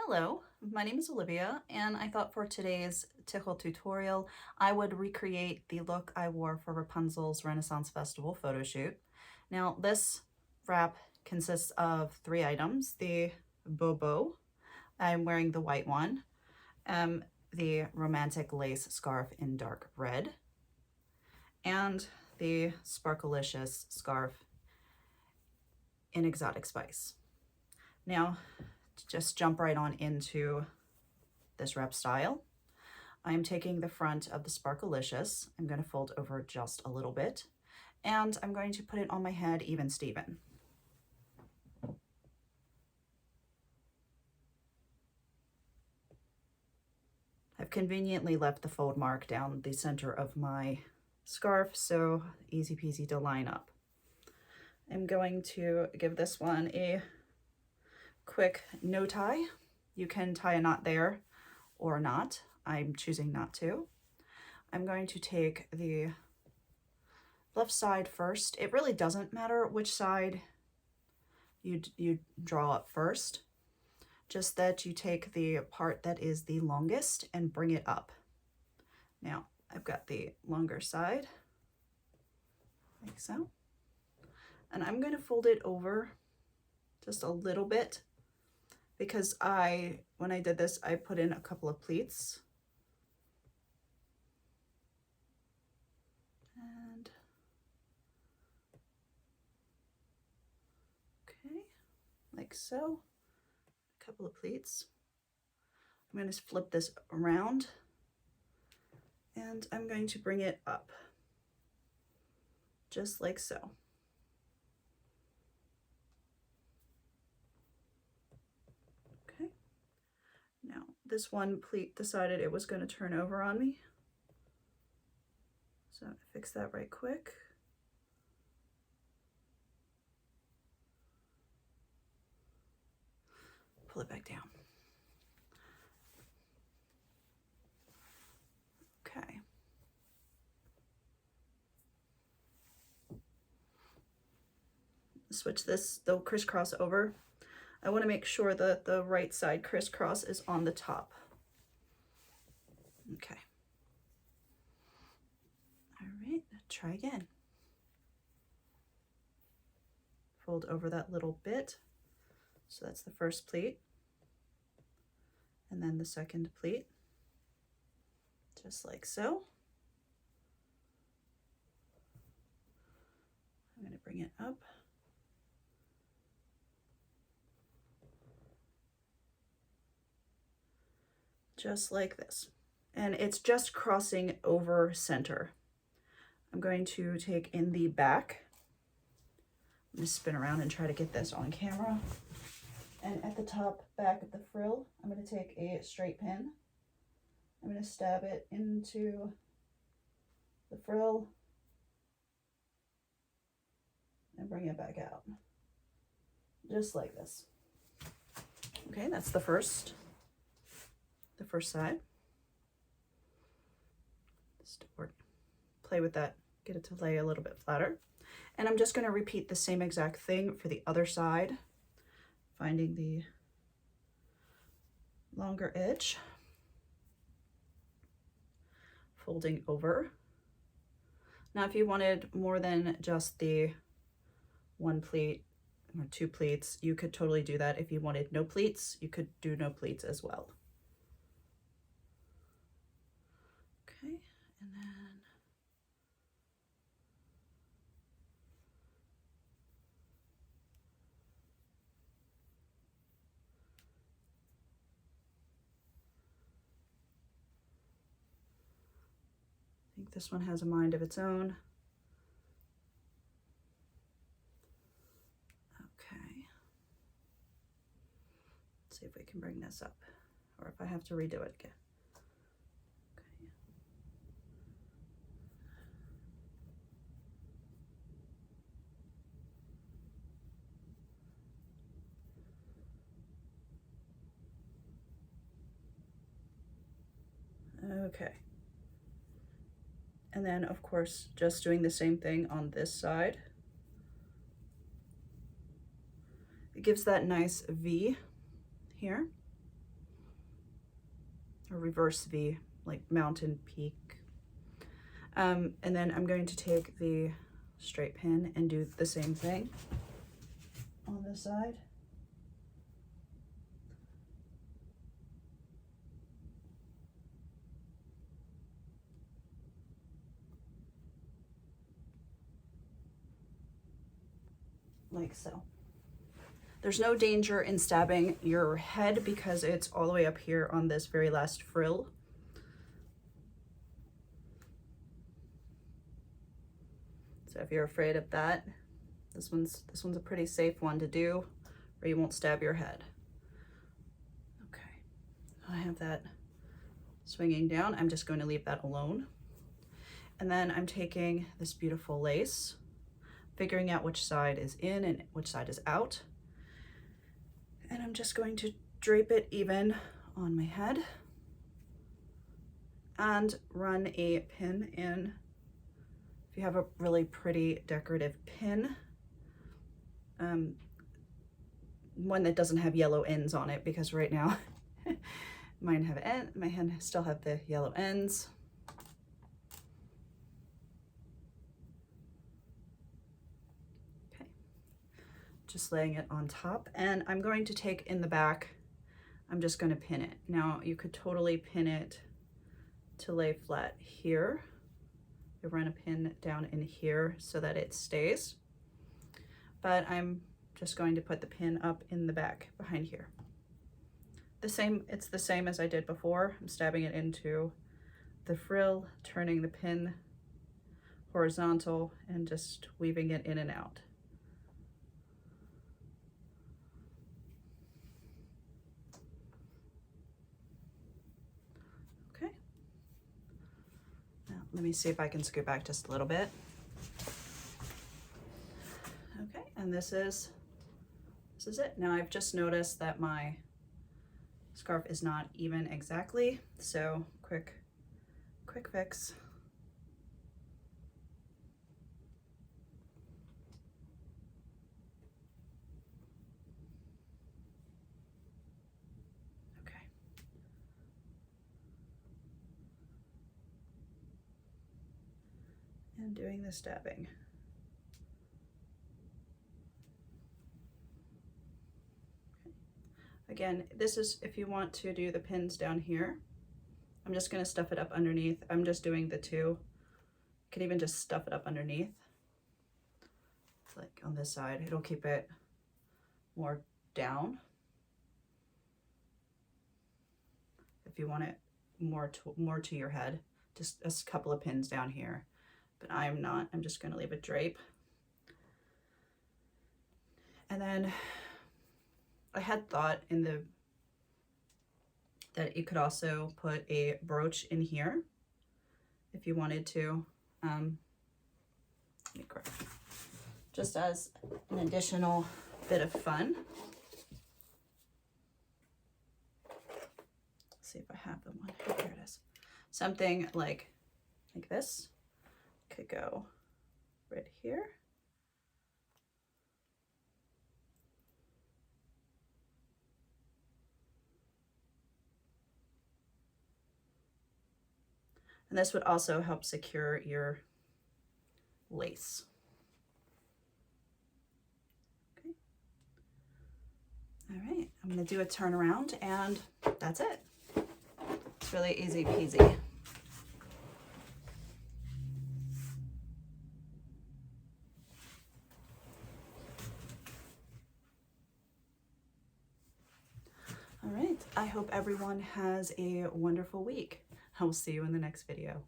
Hello, my name is Olivia, and I thought for today's tickle tutorial, I would recreate the look I wore for Rapunzel's Renaissance Festival photo shoot. Now, this wrap consists of 3 items. The Bobo, I'm wearing the white one, the romantic lace scarf in dark red, and the Sparkle-Licious Scarf in exotic spice. Now, just jump right on into this wrap style. I'm taking the front of the Sparkle-Licious. I'm going to fold over just a little bit, and I'm going to put it on my head even Steven. I've conveniently left the fold mark down the center of my scarf, so easy peasy to line up. I'm going to give this one a quick no tie. You can tie a knot there or not. I'm choosing not to. I'm going to take the left side first. It really doesn't matter which side you draw up first, just that you take the part that is the longest and bring it up. Now, I've got the longer side, like so, and I'm going to fold it over just a little bit because when I did this, I put in a couple of pleats. And okay, like so, a couple of pleats. I'm going to flip this around and I'm going to bring it up just like so. Okay, now this one pleat decided it was going to turn over on me, so I'm going to fix that right quick. Pull it back down. Okay. Switch this, they'll crisscross over. I want to make sure that the right side crisscross is on the top. Okay. All right, try again. Fold over that little bit. So that's the first pleat. And then the second pleat, just like so. I'm going to bring it up. Just like this. And it's just crossing over center. I'm going to take in the back. I'm going to spin around and try to get this on camera. And at the top back of the frill, I'm going to take a straight pin. I'm going to stab it into the frill and bring it back out. Just like this. Okay, that's the first side. Just play with that, get it to lay a little bit flatter. And I'm just going to repeat the same exact thing for the other side, finding the longer edge, folding over. Now, if you wanted more than just the one pleat or 2 pleats, you could totally do that. If you wanted no pleats, you could do no pleats as well. Okay, and then I think this one has a mind of its own. Okay. Let's see if we can bring this up, or if I have to redo it again. Okay. And then, of course, just doing the same thing on this side. It gives that nice V here. or reverse V, like mountain peak. And then I'm going to take the straight pin and do the same thing on this side. Like so. There's no danger in stabbing your head because it's all the way up here on this very last frill. So if you're afraid of that, this one's a pretty safe one to do, where you won't stab your head. Okay, I have that swinging down. I'm just going to leave that alone. And then I'm taking this beautiful lace, figuring out which side is in and which side is out. And I'm just going to drape it even on my head and run a pin in. If you have a really pretty decorative pin, one that doesn't have yellow ends on it, because right now mine have my hand still have the yellow ends. Just laying it on top, and I'm going to take in the back, I'm just going to pin it. Now you could totally pin it to lay flat here. I run a pin down in here so that it stays, but I'm just going to put the pin up in the back behind here. It's the same as I did before. I'm stabbing it into the frill, turning the pin horizontal, and just weaving it in and out. Let me see if I can scoot back just a little bit. Okay, and this is it. Now I've just noticed that my scarf is not even exactly, so quick fix. Okay. And doing the stabbing. Again, this is if you want to do the pins down here. I'm just going to stuff it up underneath. I'm just doing the two. You can even just stuff it up underneath. It's like on this side, it'll keep it more down. If you want it more to your head, just a couple of pins down here. But I'm not, I'm just going to leave it drape. And then I had thought that you could also put a brooch in here if you wanted to, just as an additional bit of fun. Let's see if I have the one. Here it is. Something like this could go right here. And this would also help secure your lace. Okay. All right, I'm gonna do a turnaround and that's it. It's really easy peasy. All right, I hope everyone has a wonderful week. I will see you in the next video.